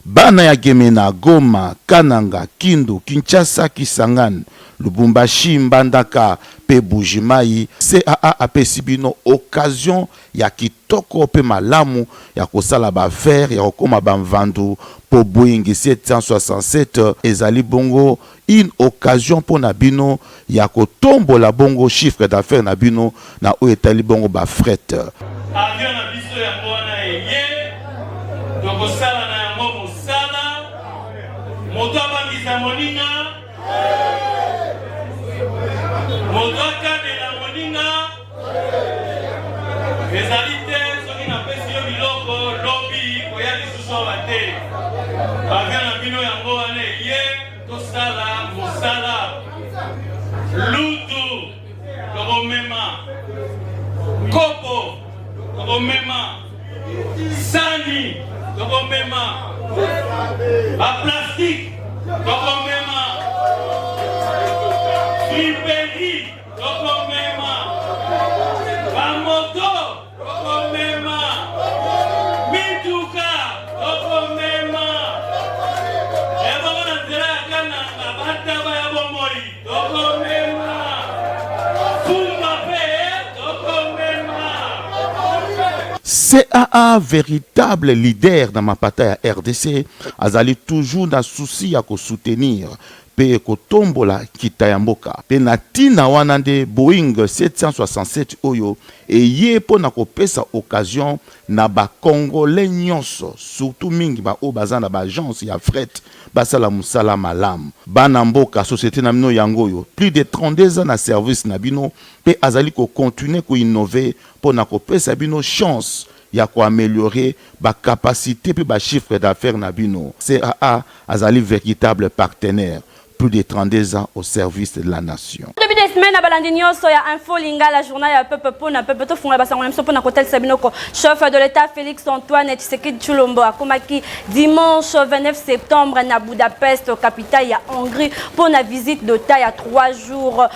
Bana ya Gemena, Goma, Kananga, Kindu, Kinshasa, Kisangani, Lubumbashi, Mbandaka, pe Bujimai, CAA apesi bino occasion ya kitoko pe malamu ya kosala ba faire ya kokoma ba mvandu po Boeing 767 ezali bongo une occasion pour na bino ya kotombola bongo chiffre d'affaires na bino na o etali bongo ba fret. Avion na biso ya mwana ye tokosala na yango mosala moto abangisa moninga moto akabela moninga ezali te soki napesi yo biloko lobi koya lisusu awa te. Avion na bino yango wana ye tosala mosala lutu tokomema kopo tokomema sani tokomema ba plastique tokomema friperi tokomema ba moto tokomema mituka tokomema ebona nzela ya kananga bataba ya bomoi tokomema fumba pe tokomema. CAA, véritable leader dans ma bataille à RDC, azali toujours dans souci à soutenir pe kotombola kitayamboka pe natina wanande Boeing 767 oyo et ye po na kopesa occasion na ba congolais nyonso surtout mingi ba o bazana ba agence ya fret basala musala malam bana mboka société na bino yango yo plus de 32 ans na service na bino pe azali ko continuer ko innover po na kopesa bino chance ya ko améliorer ba capacité pe ba chiffre d'affaires na bino. CAA azali véritable partenaire, plus de 32 ans au service de la nation. Depuis des semaines, Balandinho, Soya Info, Linga, la journée, Peuple Pona, Peuple to Funga Bassan, même Pona Kotel Sabinoko, chef de l'État Félix Antoine Tshisekedi Tshilombo, à Komaki, dimanche 29 septembre, à Budapest, capitale, il y a Hongrie, pour une visite de taille à 3 jours.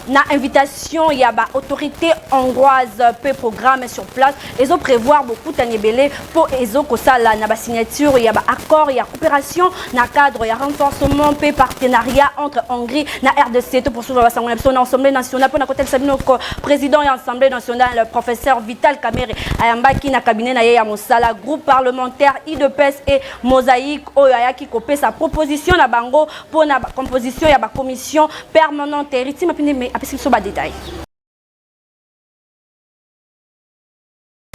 Na invitation, il y a ba autorité hongroise peu programme sur place. Ils ont prévoir beaucoup de pour ezo kosala na ba signature, il y a ba accord, il y a coopération, na cadre, il y a renforcement peu partenariat entre Hongrie na RDC pour soulever l'Assemblée nationale pour na côté Sabino président de l'Assemblée nationale le professeur Vital Kamerhe ayambaki na cabinet na ya mosala groupe parlementaire IDPS et Mosaïque oya qui copie sa proposition na bango pour na composition il y a ba commission permanente rythme mais après c'est ba détail.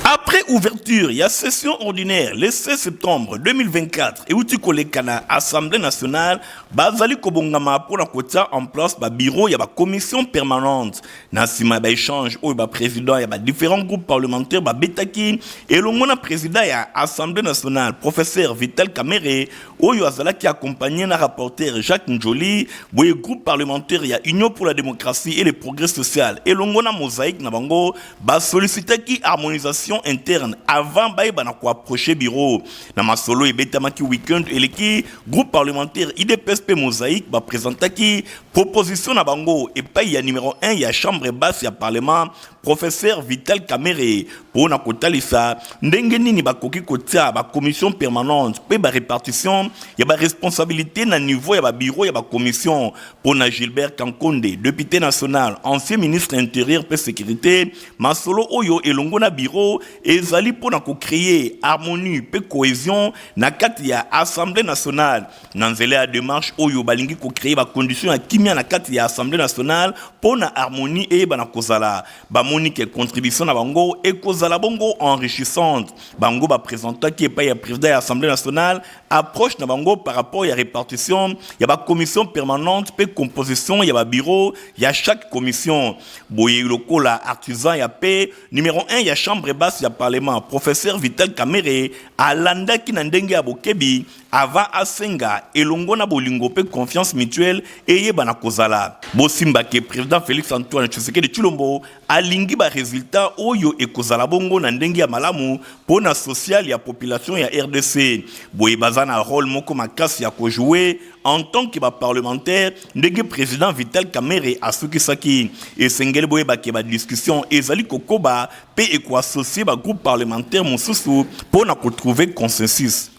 Après ouverture, il y a session ordinaire le 16 septembre 2024 et où tu colles à Assemblée nationale, Bazali Kobongama pour la quota en place ba bureau, il y a ba commission permanente. Nassima ba échange où ba président, il y a ba différents groupes parlementaires ba betaki et le mona président il y a Assemblée nationale, professeur Vital Kamerhe, où il y a Zala qui accompagné na rapporteur Jacques Njoli, où le groupe parlementaire il y a Union pour la démocratie et le progrès social et le mona mosaïque na bango ba solliciter qui harmonisation interne avant baïba na ko approcher bureau na masolo et betamaki weekend et l'équipe groupe parlementaire IDPSP Mosaïque ba présenter qui proposition na bango et pas ya numéro 1 ya chambre basse ya parlement professeur Vital Kamerhe pour na kotalisa ndenge nini ba koki kotia ba commission permanente pe ba répartition ya ba responsabilité na niveau ya ba bureau ya ba commission pour na Gilbert Kankonde député national ancien ministre intérieur pe sécurité masolo oyo elongo na bureau ezali pour na ko créer harmonie pe cohésion na kati ya Assemblée nationale na nzela ya démarche oyo balingi ko créer ba conditions ya kimia na kati ya Assemblée nationale pour na harmonie et ba na kozala ba monique contribution na bango et kozala bongo enrichissante bango ba présenter qui est pas ya président de l'Assemblée nationale approche na bango par rapport à la répartition ya ba commission permanente pe composition ya ba bureau ya chaque commission boye lokola artisan ya pe numéro 1 ya chambre basse ya parlement professeur Vital Kamerhe alanda ki na ndenge ya bokebi avant asenga elongo na bolingo pe confiance mutuelle et yeba na kozala bosimba ke président Félix Antoine Tshisekedi Tshilombo alingi ba résultat oyo ekozala bongo na ndenge ya malamu pona social ya population ya RDC boye bazana rôle moko makasi ya ko jouer en tant que parlementaire ndenge président Vital Kamerhe asukisaki esengeli boye ba ke ba discussion ezali kokoba pe e ko associer ba groupe parlementaire mosusu pona ko trouver consensus.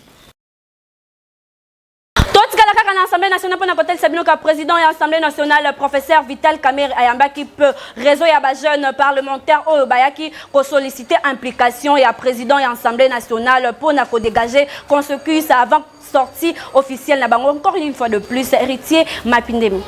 l'Assemblée nationale pour côté Sabino ka président et Assemblée nationale professeur Vital Kamerhe ayamba qui peut réseau ya ba jeunes parlementaires au bayaki ko solliciter implication ya président et Assemblée nationale pour na ko dégager conséquence avant sortie officielle na bango encore une fois de plus héritier Mapindemi.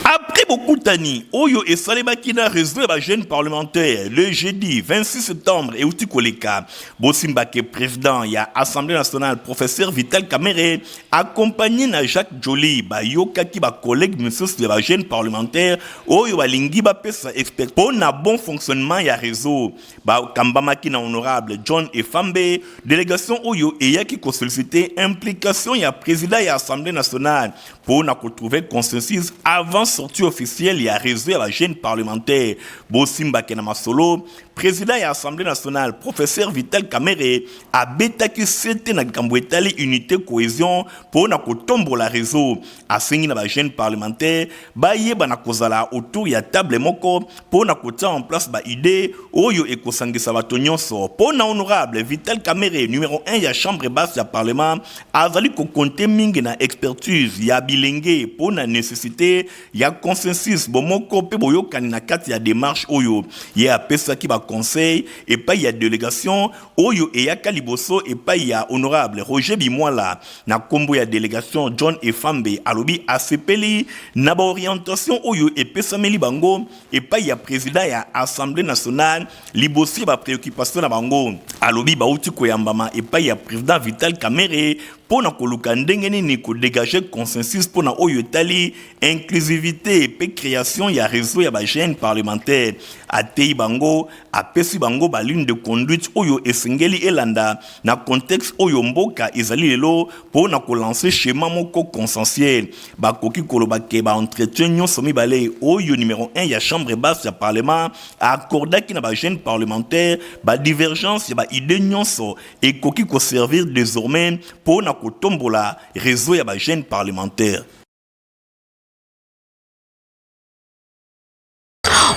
Après beaucoup d'années, Oyo et Salebaki na réseau de jeunes parlementaires le jeudi 26 septembre et Outi Koleka, Bosimbake président ya Assemblée nationale professeur Vital Kamerhe accompagné na Jacques Joly ba yoka ki ba collègue monsieur de jeunes parlementaires Oyo ba lingi ba pesa expert pour na bon fonctionnement ya réseau ba kambamaki na honorable John Efambe délégation Oyo et ya ki ko solliciter implication ya président ya Assemblée nationale pour na trouver consensus avant sortie officielle, il y a réseau à la jeune parlementaire Bosimba Kenama Solo, président de l'Assemblée nationale, professeur Vital Kamerhe, a bétaki c'était na Gambouetali unité cohésion pour na kotombo la réseau. A signé na jeune parlementaire, ba yeba na kozala autour ya table moko pour na kota en place ba idée oyo ekosangisa bato nyonso. Pour na honorable Vital Kamerhe numéro 1 ya chambre basse ya parlement, azali ko compter mingi na expertise ya bilenge pour na nécessité ya consensus bomoko pe boyokani na kati ya démarche oyo ya pesa ki ba conseil et pas ya délégation oyo e ya kaliboso et pas ya honorable Roger Bimwala na kombo ya délégation John Efambe alobi asepeli na ba orientation oyo e pesa meli bango et pas ya président ya Assemblée nationale libosi ba préoccupation na bango alobi ba uti koyambama et pas ya président Vital Kamerhe pour na koluka ndenge nini ko dégager consensus pour na oyo tali inclusivité et création ya réseau ya ba jeunes parlementaires atei bango apesi bango ba ligne de conduite oyo esengeli elanda na contexte oyo mboka ezali lelo pour na ko lancer schéma moko consensuel ba koki koloba ke ba entretien nyonso mibale oyo numéro 1 ya chambre basse ya parlement accordaki na ba jeunes parlementaires ba divergence ya ba idée nyonso et koki ko servir désormais pour na kotombola réseau ya ba jeunes parlementaires.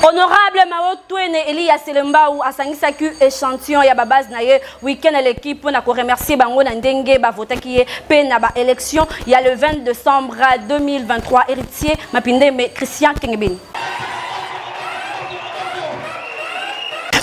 Honorable Mao Twene Elia Selembao asangisa ku échantillon ya babase na ye week-end l'équipe na ko remercier bango na ndenge ba votaki ye pe na ba élection ya le 20 décembre 2023 héritier Mapindemi Christian Kengebin.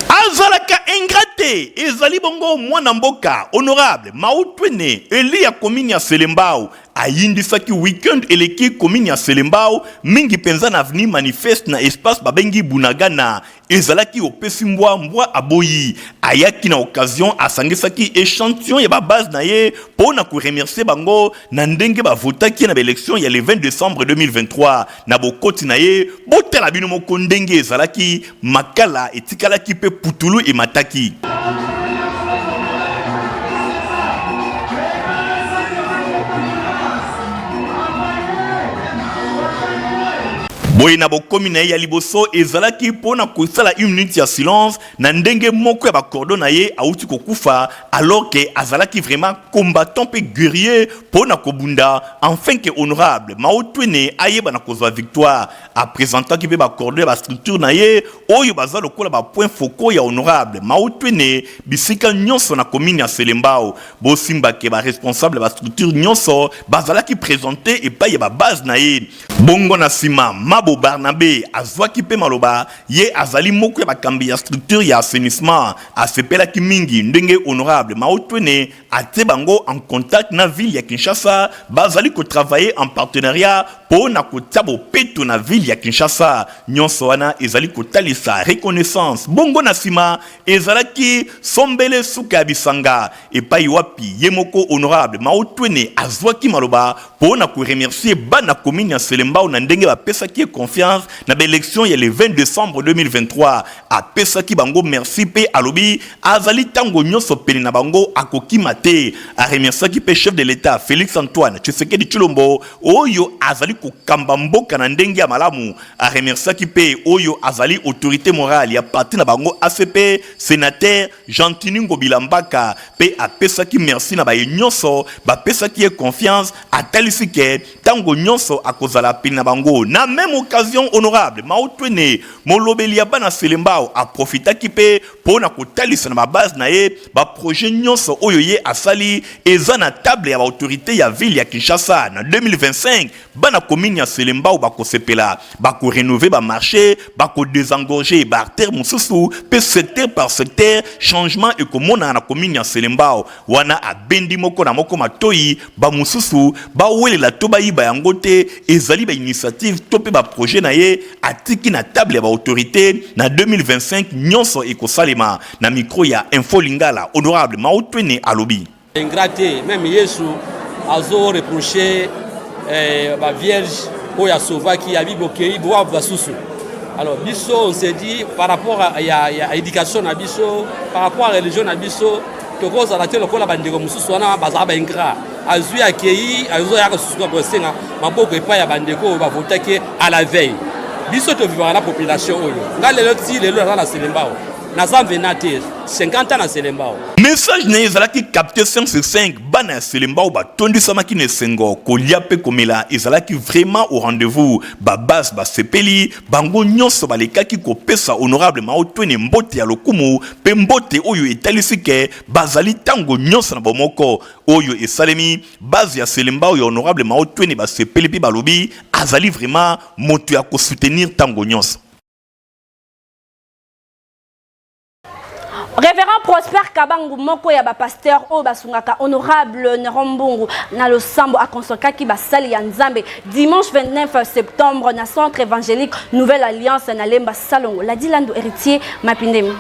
Azalaka ingrate ezali bongo mwana mboka honorable Mao Twene Elia komini ya Selembao ayindisaki weekend eleki komini ya Selembao mingi penza na avenir manifeste na espace babengi Bunagana ezalaki opesi mbwa aboyi ayaki na occasion asangisaki échantillon ya ba base na ye pour na ko remercier bango na ndenge ba votaki na élection ya le 20 décembre 2023 na bokoti na ye botela bino moko ndenge ezalaki makala etikalaki pe putulu e mataki. Boye na bokomi na ye ya liboso ezalaki pona kosala une minute ya silence na ndenge moko ya bakordo na ye auti kokufa alors que azalaki vraiment combattant pe guerrier pona kobunda enfin que honorable Mao Twene ayeba na kozwa victoire a présentaki pe bakordo ya ba structure na ye oyo baza lokola ba point focaux ya honorable Mao Twene bisika nyonso na commune ya Selembao bosimba ke ba responsable ba structure nyonso bazalaki présenté et pa ya ba base na ye bongo na sima Mabo Barnabé azwaki pe maloba ye azali moko ya bakambi ya structure ya assainissement asepelaki mingi ndenge honorable Mao Twene ate bango en contact na ville ya Kinshasa bazali ko travailler en partenariat pour na kotabo peto na ville ya Kinshasa nyonso wana ezali kotalisa reconnaissance bongo na sima ezalaki sombele suka bisanga et pa wapi ye moko honorable Mao Twene azwaki maloba pour na ko remercier bana commune ya Selembao na ndenge ba pesa ki confiance na l'élection il y a le 20 décembre 2023 a pesa ki bango merci pe alobi azali tango nyonso peli na bango akoki mate a remercier ki pe chef de l'état Félix Antoine Tshisekedi Tshilombo oyo azali ko kamba mboka na ndenge ya malamu a remercier ki pe oyo azali autorité morale ya parti na bango ACP sénateur Jean-Tini Ngobila Mbaka pe a pesa ki merci na ba nyonso ba pesa ki confiance a talisi ke tango nyonso akozala peli na bango na même occasion honorable maotwene molobeli ya bana selembao a profita kipe pona kotalisa na base na ye ba projet nyonso oyo ye asali eza na table ya ba autorité ya ville ya Kinshasa na 2025 bana commune ya selembao ba kosepela ba ko rénover ba marché ba ko désengorger ba artère mususu pe secteur par secteur changement et komona na commune ya selembao wana abendi moko na moko matoi ba mususu ba welela to ba yiba yango te ezali ba initiative to pe ba projet na ye atiki na table ya ba autorité na 2025 nyonso ekosalema na micro ya Info Lingala honorable Maotwene alobi ingraté même Yesu azo reproché ba vierge oya sauvaki ya bibokei boa basusu. Alors biso on s'est dit par rapport à ya éducation na biso par rapport à religion na biso to koza la telo kola bandeko mususu wana bazaba ba ingra azui akei azo ya kosuka ko senga maboko epa ya bandeko ba votake à la veille biso to vivre la population oyo ngalelo ti lelo na selembao na zamvenate 50 ans na selembao message na ezalaki capté 5 sur 5 bana selembao ba tondisama ki ne sengo kolia pe komela ezalaki vraiment au rendez-vous ba base ba sepeli bango nyonso balekaki kopesa honorable Maotwene mbote ya lokumu pe mbote oyo etalisike bazali tango nyonso na bomoko oyo esalemi base ya selembao ya honorable Maotwene ba sepeli pe balobi azali vraiment moto ya ko soutenir tango nyonso. Révérend Prosper Kabangu moko ya ba pasteur o basungaka honorable Nerombungu na losambo a konsokaki basali ya Nzambe dimanche 29 septembre na centre évangélique Nouvelle Alliance na Lemba Salongo la Dilando héritier Mapindemi.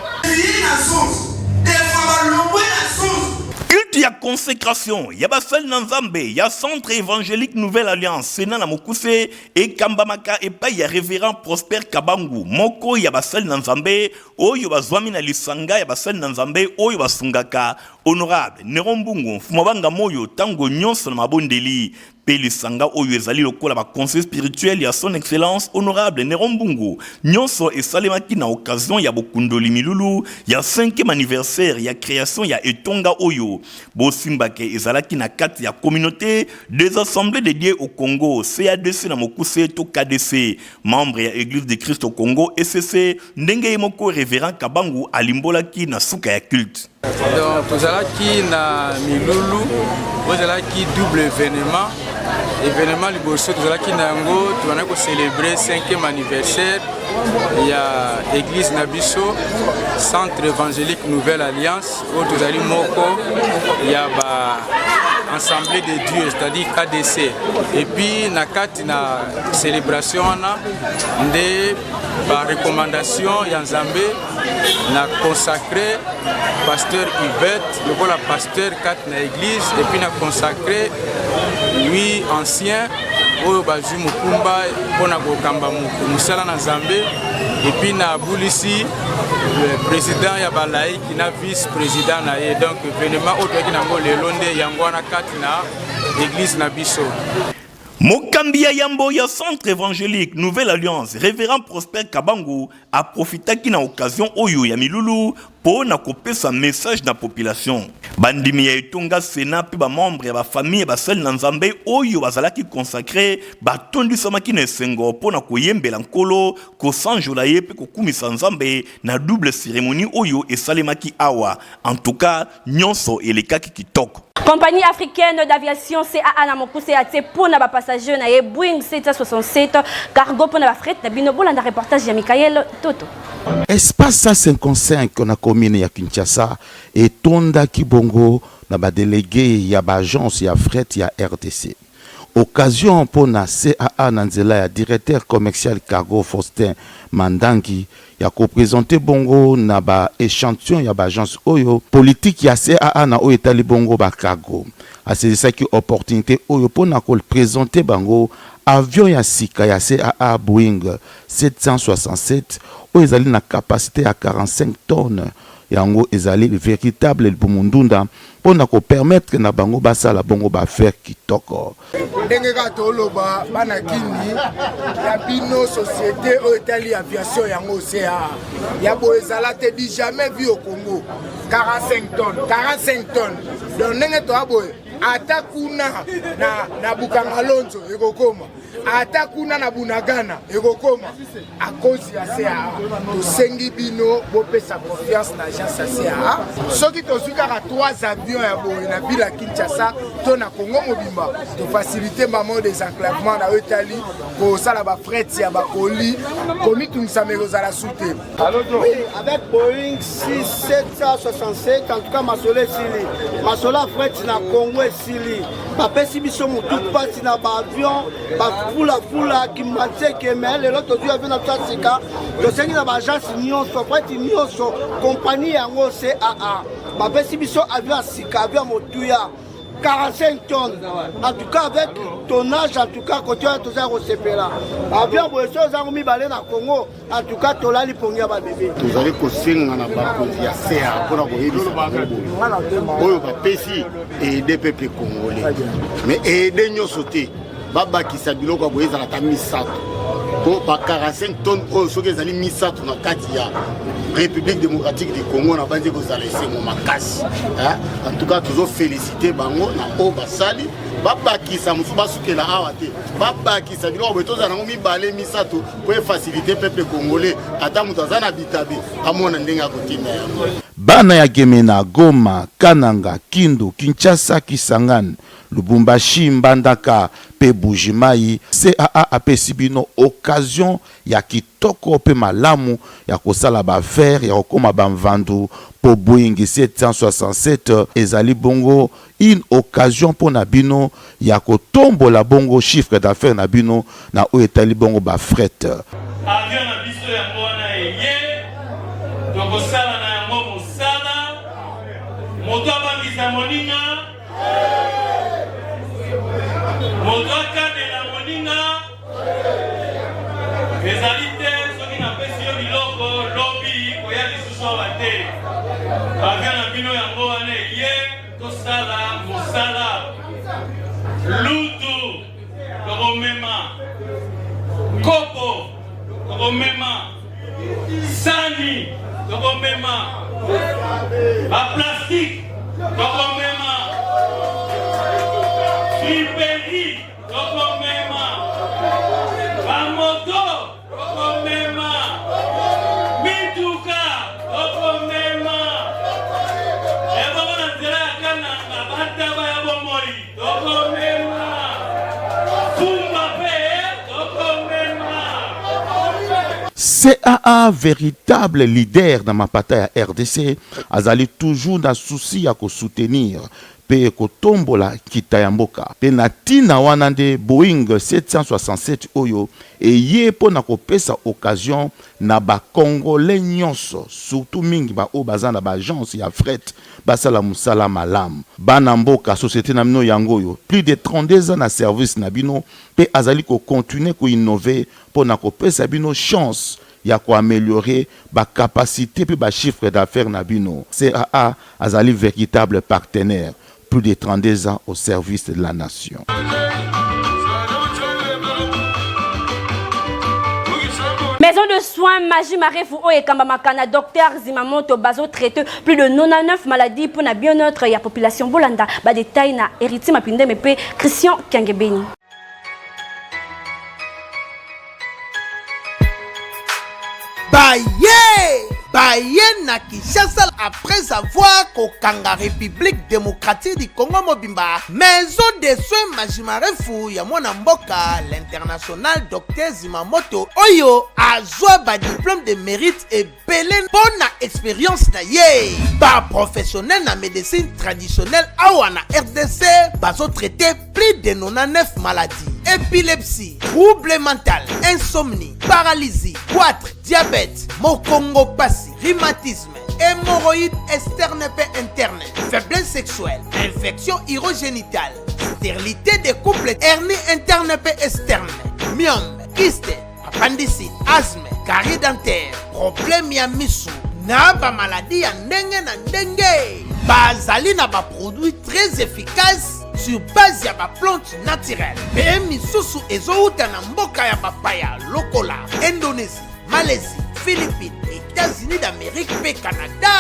Culte ya consécration, ya basali na Nzambe, ya centre évangélique Nouvelle Alliance, sena na mokuse e kambamaka e pa ya révérend Prosper Kabangu, moko ya basali na Nzambe, oyo bazwami na lisanga ya basali na Nzambe, oyo basungaka honorable Nerombungu, fumabanga moyo tango nyonso na mabondeli. Lisanga oyo ezali lokola ba conseil spirituel ya son excellence honorable Nerombungu nyonso esalemaki na occasion ya bokundoli milulu ya 5e anniversaire ya création ya etonga oyo bosimbake ezalaki na kati ya communauté des assemblées dédiées au Congo CADC na mokuse to KDC membre ya église de Christ au Congo ECC ndenge moko révérend Kabangu alimbolaki na suka ya culte. Donc tozalaki na milulu tozalaki double événement liboso tozalaki na yango tozalaki ko célébrer 5e anniversaire ya église na biso centre évangélique Nouvelle Alliance où tozali moko ya ba Assemblée de Dieu, c'est-à-dire KDC. Et puis na kati na célébration na nde par recommandation ya Nzambe na consacré pasteur Yvette, le voilà pasteur kati na église et puis na consacré lui ancien oyo bazwi mokumba mpona kokamba mosala na Nzambe et puis na bulisi le président ya balaiki na vice président na ye donc événement oyo toyaki nango lelo nde yango wana kati na église na biso. Mokambia Yambo ya centre évangélique Nouvelle Alliance révérend Prosper Kabangu a profité na occasion oyo ya milulu pour na kopesa message na population. Bandimi ya etonga Sénat pe ba membre ya ba famille ba sel na Nzambe oyo bazalaki consacré ba tondi samaki na sengo pour na koyembela nkolo ko sanjola ye pe ko kumisa Nzambe na double cérémonie oyo esalemaki awa. En tout cas, nyonso elekaki kitoko. Compagnie africaine d'aviation CAA na mokuse ya te pona ba passager na ye Boeing 767 cargo pona ba fret na bino bolanda reportage ya Michael Toto. Espace 55 na commune ya Kinshasa etonda kibongo na ba délégué ya ba agence ya fret ya RDC. Occasion pona CAA na nzela ya directeur commercial cargo Faustin Mandangi ya ko présenter bongo na ba échantillon ya ba agence oyo politique ya CAA na oyo etali bongo ba cargo. C'est qui opportunité oyo pona ko présenter bango avion ya sika ya CAA Boeing 767 oyo ezali na capacité à 45 tonnes. Yango ezali véritable bomundunda pona ko permettre na bango basala bongo ba faire kitoko. Ndenge ka toloba bana kindi ya bino société o Italie aviation yango CA ya bo ezala te di jamais vu au Congo 45 tonnes donc ndenge to aboye ata kuna na Bukangalonzo ekokoma, ata kuna na Bunagana ekokoma à cause ya CA. Tosengi bino bopesa confiance na agence ya CA. Soki tozwi kaka 3 avions ya boye na bila Kinshasa to na Congo mobimba to faciliter maman des enclavements na Italie ko sala ba fret ya ba colis komi tungisa mekozala soute. Oui, avec Boeing 6765 en tout cas masolo esili. Masolo fret na Congo esili. Bapesi biso mutu pasi na ba avion ba fula kimanze keme lelo tozwi avion na tsika. Tosengi na ba agence nyonso fret nyonso compagnie yango CAA. Bapesi biso avion sika avion motuya 45 tonnes, en tout cas avec tonnage, en tout cas côté de tous les sepela. Avion boeso zangomi balé na Congo, en tout cas tolali pongia ba bébé. Vous allez kosenga na bakonzi ya CA pour koyebisa bango. Oyo ba pesi aider peuple congolais. Mais aider nyoso te. Baba kisabiloko boyeza na tamisato. Pour 45 tonnes oyo soki ezali misato na kati ya République démocratique du Congo na bandi ko zalaise mo makasi. En tout cas toujours féliciter bango na o basali baba kisa musu basukela awa te. Baba kisa biloko betoza nango mibale misato pour faciliter peuple congolais ata mutu azana bitabe amona ndenge akotima yango. Bana ya Gemena, Goma, Kananga, Kindu, Kinshasa, Kisangani, Lubumbashi, Mbandaka, pe Bujimai, CAA apesi bino occasion ya kitoko pe malamu ya kosala ba faire ya kokoma bamvandu po Boeing 767 ezali bongo une occasion pour na bino ya kotombola bongo chiffre d'affaires na bino na o etali bongo ba fret. Avion na biso ya mwana eye tokosala na yango mosala moto abangisa moninga moto akadela moninga ezali te soki napesi yo biloko lobi koya lisusu awa te. Avion na bino yango wana eye tosala mosala lutu tokomema kopo tokomema sani tokomema baplastique tokomema friperi tokomema bamoto tokomema mituka tokomema eboko na nzela ya kananga bataba ya bomoi tokomema fumba pe tokomema. CAA, véritable leader dans ma bataille à RDC, azali toujours dans souci à soutenir pe kotombola kitayamboka pe na tina wana nde Boeing 767 oyo eye po na kopesa occasion na ba congolais nyonso surtout mingi ba o bazana ba agence ya fret basala musala malam bana mboka société na mino yango yo plus de 32 ans na service na bino pe azali ko continuer ko innover po na kopesa bino chance ya ko améliorer ba capacité pe ba chiffre d'affaires na bino. CAA azali véritable partenaire, plus de 32 ans au service de la nation. Maison de soins Magie Marefu et Kambamakana, docteur Zimamoto Bazo traite plus de 99 maladies pour la bien-être et la population bolanda. Ba détail na héritier Mapinde Mepe Christian Kangebeni. Baye na Kinshasa après avoir kokanga République démocratique du Congo mobimba. Maison de soins Magie Marefu ya mwana mboka l'international docteur Zimamoto oyo azwa ba diplôme de mérite et belen bona expérience na ye. Ba professionnel na médecine traditionnelle awa na RDC bazo traiter plus de 99 maladies. Épilepsie, trouble mental, insomnie, paralysie, goitre, diabète, mokongo pasi, rhumatisme, hémorroïdes externe et interne, faiblesse sexuelle, infection urogénitale, stérilité des couples, hernie interne et externe, myome, kyste, appendicite, asthme, carie dentaire, problème ya misu, na ba maladie ya ndenge na ndenge. Bazali na ba produit très efficace sur base ya ba plante naturelle. Pe misusu ezouta na mboka ya bapaya lokola Indonésie, Malaisie, Philippines, États-Unis d'Amérique pe Canada.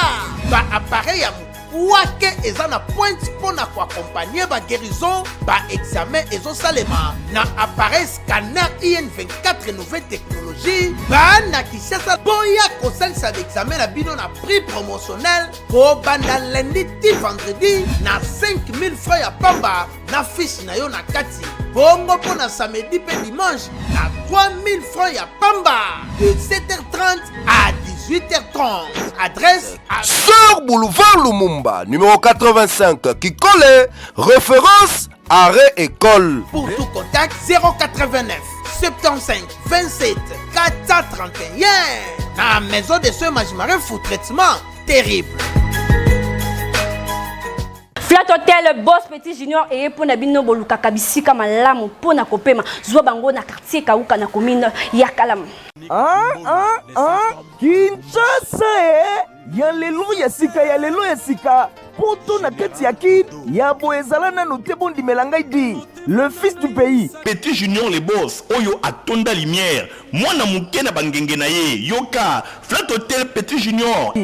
Ba appareil ya wake eza na pointe mpona koaccompagne baguérison baexamen ezosalema na appareil scanner IN24 nouvelle technologie bana Kinshasa boya kosalisa baexamen na bino na prix promotionnel kobanda lundi ti vendredi na 5000 francs ya pamba na fiche na yo na kati bongo mpona samedi pe dimanche na 3000 francs ya pamba de 7h30 à 18h30. Adresse à Sœur Boulevard Lumumba, numéro 85, qui colle, référence arrêt école. Pour tout contact, 089 75 27 431. La maison de soins Majimaré Food Traitement terrible. Flat Hotel Boss Petit Junior et pour Nabino Boluka Kabisika Malamu pour na kopema zwa bango na quartier Kauka na commune ya Kalamu. Kinshasa ya lelo ya sika poto na kati ya kid ya boezala na note bondi melangai di le fils du pays Petit Junior les boss oyo atonda lumière mwana muke na bangenge na ye yoka Flat Hotel Petit Junior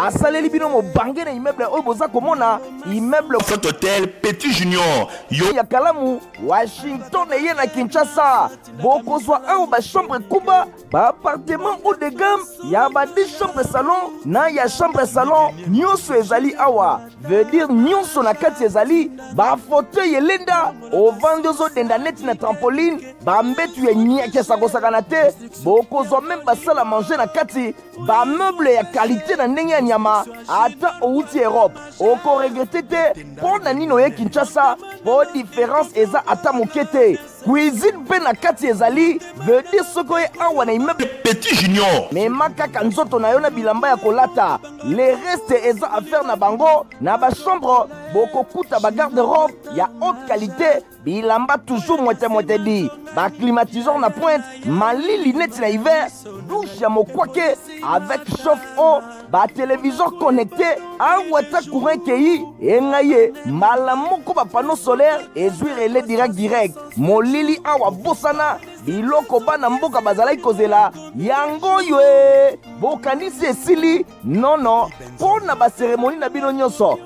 asaleli bino mo bange na immeuble oyo boza komona immeuble Flat Hotel Petit Junior yo ya Kalamu Washington ye na Kinshasa bokozwa ayo ba chambre kuba ba appartement haut de gamme ya ba 10 chambre salon na ya chambre salon nyonso ezali awa veut dire nyonso na kati ezali ba fauteuil elenda ovandi ozodenda neti na trampoline ba mbetu ya nyaki sakosaka na te bokozwa même basala manger na kati ba meuble ya qualité na ndenge ya nyama ata outi Europe okoregrete te mpona nino ye Kinshasa po différence eza ata moke te cuisine mpe na kati ezali veut dire soko ye awa na immeuble Petit Junior mema kaka nzoto na yo na bilamba ya kolata le reste eza affaire na bango na bachambre bokokuta bagarde-robe ya haute qualité bilamba toujours moite di baclimatiseur na pointe malili neti na hiver douche ya mokwake avec chauffe-eau batelevizeur connecté awata courant kei engaye mbala moko bapano solaire ezwi relais direct molili awa bosana biloko bana mboka bazalaki kozela yango ywe bokanisi esili nono mpona baseremoni na bino nyonso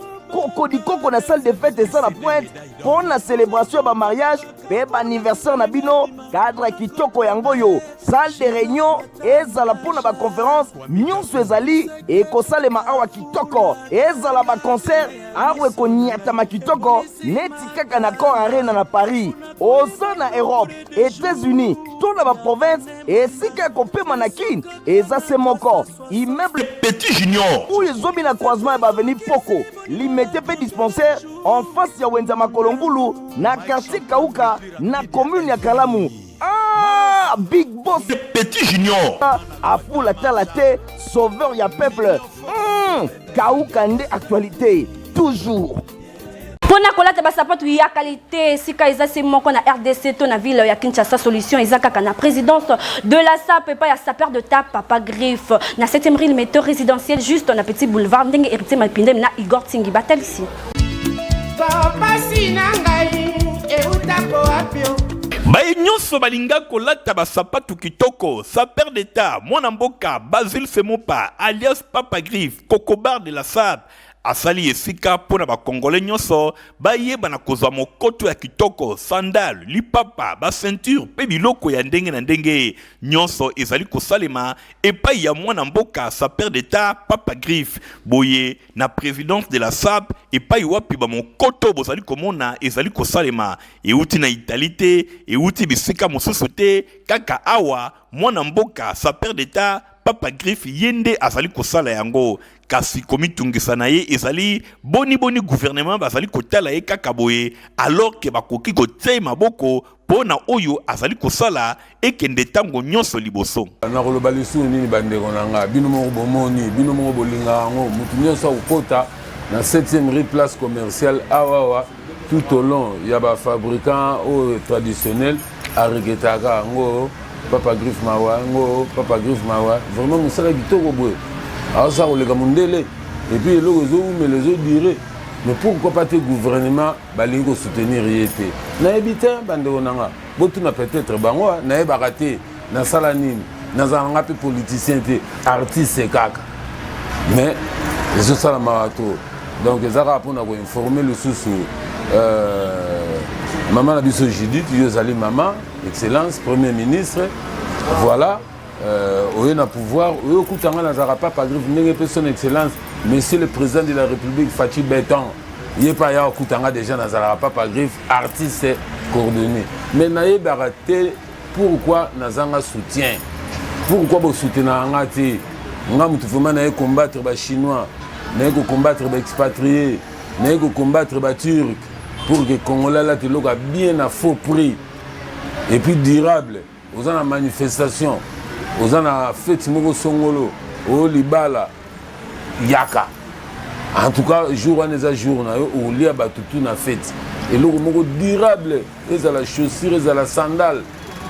koko na salle de fête eza na pointe mpona célébration ya bamariage mpe baanniversaire na bino cadre kitoko yango yo salle de réunion ezala mpona baconférence nyonso ezali ekosalema awa kitoko ezala baconcert awa ekoniatama kitoko neti kaka na cor arena na Paris oza na Europe États-Unis to na baprovince esika ya kopema na kini eza se moko immeuble Petit Junior oyo ezomi na croisement ya baveni Poko limete mpe dispensaire en face ya wenza makolongulu na quartier Kauka na commune ya Kalamu. Ah, Big Boss Petit Junior Apula tala te sauveur ya peuple. Kauka nde actualité toujours. Pona kolata basapato ya qualité sika eza se moko na RDC to na ville ya Kinshasa solution eza kaka na présidence de la SAP pa ya sapeur de tap Papa Griffe na 7e rue métro résidentiel juste na petit boulevard ndenge héritier Mapinde na Igor Tingi batel ici. Papa sinangai eutako apio baye nyonso balinga kolata basapatu kitoko sapeur d'état mwana mboka Basile Semopa alias Papa Griffe Cocobar de la SAP asali esika pona ba congolais nyonso bayeba na kozwa mokoto ya kitoko sandal lipapa ba ceinture pe biloko ya ndenge na ndenge nyonso ezali kosalema epai ya mwana mboka sapeur d'état Papa Griffe boye na présidence de la SAP epai wapi ba mokoto bozali komona ezali kosalema euti na Italie euti bisika mosusu te kaka awa mwana mboka sapeur d'état Papa Griffe yende azali kosala yango kasi komitungisa na ye ezali boni gouvernement bazali kotala ye kaka boye alors que bakoki kotia maboko pona oyo azali kosala ekende tango nyonso liboso na koloba lisusu nini bandeko nanga bino moko bomoni bino moko bolinga yango mutu nyonso akokota na 7e rue place commerciale awawa tout au long ya bafabricant oyo traditionnel areketaka yango Papa Griffe mawa ngo Papa Griffe mawa vraiment mosala kitoko boye aza koleka mundele et puis eloko ezoume les autres dire mais pourquoi pas te gouvernement balingi kosoutenir ye te nayebi te bandeko nanga botuna peut-être bango nayebaka te nasala nini nazalanga mpe politicien te artiste kaka mais ezosala mawa to Donc ezaka pour informer le sous maman Nabiso Judith, Yozali maman, excellence, premier ministre, voilà. Oye na pouvoir, oye okutanga nazara papa griffe ndenge pe son excellence, monsieur le président de la République Fachi Béton. Yé pas ya okutanga déjà nazara papa griffe artiste coordonné. Mais naye baraté pourquoi nazanga soutien? Pourquoi vous soutenez ngati? Nga mutu vraiment naye combattre ba chinois, naye combattre ba expatriés, naye combattre ba turcs pour que Congolais là te loga bien à faux prix et puis durable. Aux en manifestation. Aux en fête moko songolo au libala yaka en tout cas jour en les jour na au lia batutu na fête et le moko durable les à la chaussure les à la sandale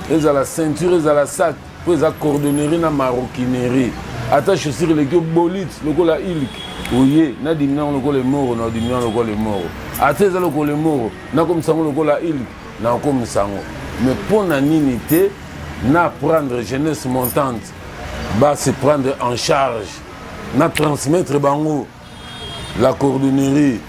les à la ceinture les à la sac les à cordonnerie na maroquinerie attache chaussure les bolite le la ilk oye na dimina le le mort na dimina le mort attache le mort na comme ça le la ilk na comme ça mais pour na ninité na prendre jeunesse montante va se prendre en charge na transmettre bango la coordonnerie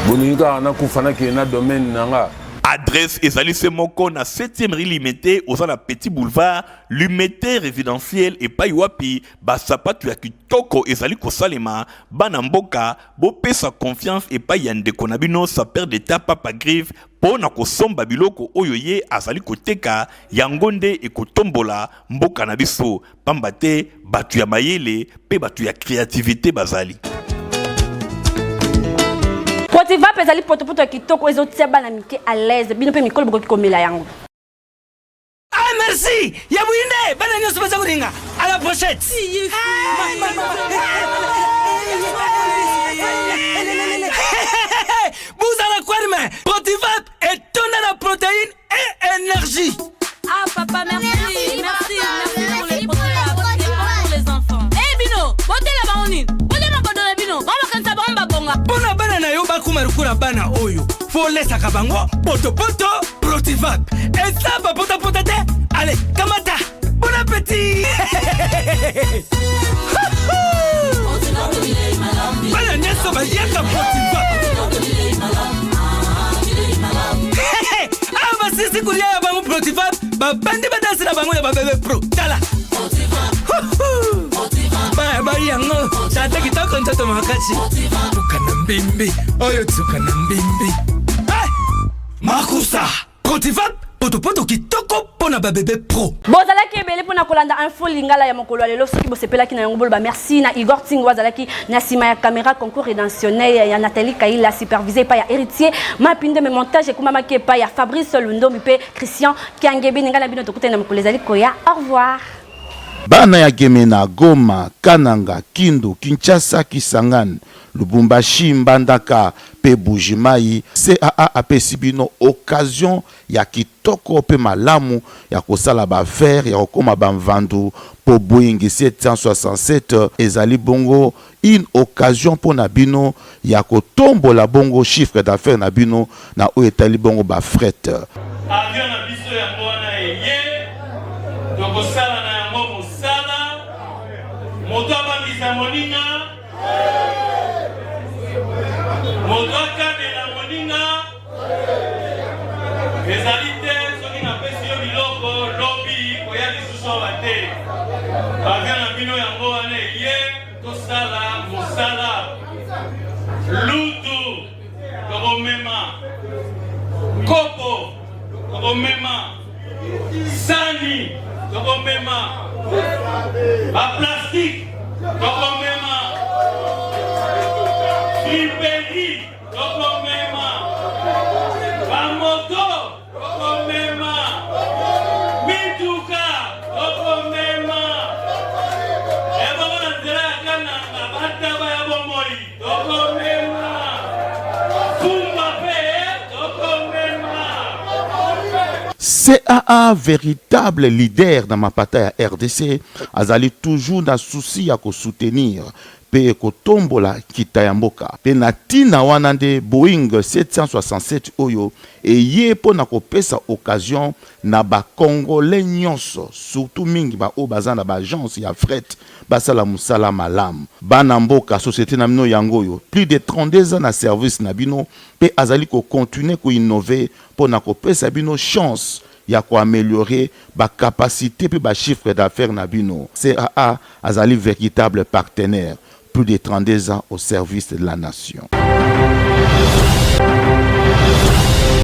boninga na kufana ke na domaine nanga adresse ezali semoko na 7e rue Limité aux na petit boulevard Limité résidentiel et paiwapi basapatu ya kitoko ezali kosalema bana mboka bo pesa confiance et pa yande konabino sa père d'état papa griffe pona kosomba biloko oyo ye azali koteka yangonde e kotombola mboka na biso pambate batu ya mayele pe batu ya créativité bazali Potiva pezali potopoto kitoko ezotia bana mike à l'aise bino pe mikolo boko komela yango. Ah merci, ya buinde bana nyoso baza kuringa à la pochette. Vous allez quoi mais Potiva est tonne la protéine et énergie. Ah papa merci pour les pour les enfants. Eh bino, bote la baonine. Bote ma kodona bino. Ba kansa ba bonga. Bona bana na yo ba kumarukura bana oyo. Fo lesa kabango poto Protivac. Et ça ba pota te. Allez, kamata. Bon appétit. Bana nyeso ba yaka Protivac. Ah ba sisi kulia ya bango Protivac. Ba bandi ba danser na bango ya ba bébé pro. Tala. Ba yango tata kitoko ntoto makachi tukana mbimbi oyo tukana mbimbi makusa Protivac poto kitoko pona ba bébé pro bozala ki ebele pona kolanda info lingala ya mokolo lelo soki bosepela ki na yango boloba merci na Igor Ting wazala ki na sima ya caméra concours rédentionnel ya Nathalie Kaila supervisé pa ya héritier mapinde me montage kuma maki pa ya Fabrice Lundo mipe Christian Kiangebi ngala bino tokutena mokolo ezali koya au revoir. Bana ya Gemena, Goma, Kananga, Kindu, Kinshasa, Kisangani, Lubumbashi, Mbandaka, pe Bujimai, CAA apesibino occasion ya kitoko pe malamu ya kosala ba faire ya kokoma ba mvandu po Boeing 767 ezali bongo une occasion pour nabino ya kotombola bongo chiffre d'affaires nabino na o etali bongo ba fret. Avion na biso ya mwana eye tokosala na yango mosala moto abambisa moninga moto akabela moninga ezali te soki napesi yo biloko lobi koya lisusu awa te avion na bino yango wana eye tosala mosala lutu tokomema kopo tokomema sani tokomema ba plastique tokomema liberi tokomema ba moto tokomema mituka tokomema ebona nzela ya kananga bataba ya bomoi tokomema fumba pe tokomema. CAA, véritable leader dans ma bataille à RDC, azali toujours dans souci à soutenir pe kotombola kita ya mboka pe na tina wana nde Boeing 767 oyo eye mpo na kopesa occasion na bakongolais nyonso surtout mingi baoyo baza na baagence ya fret basala mosala malamu bana mboka société na bino yango oyo plus de 32 ans na service na bino pe azali kocontinue koinnove mpo na kopesa bino chance ya koaméliorer ba capacité pe ba chiffre d'affaires na bino. CAA azali véritable partenaire, plus de 32 ans au service de la nation.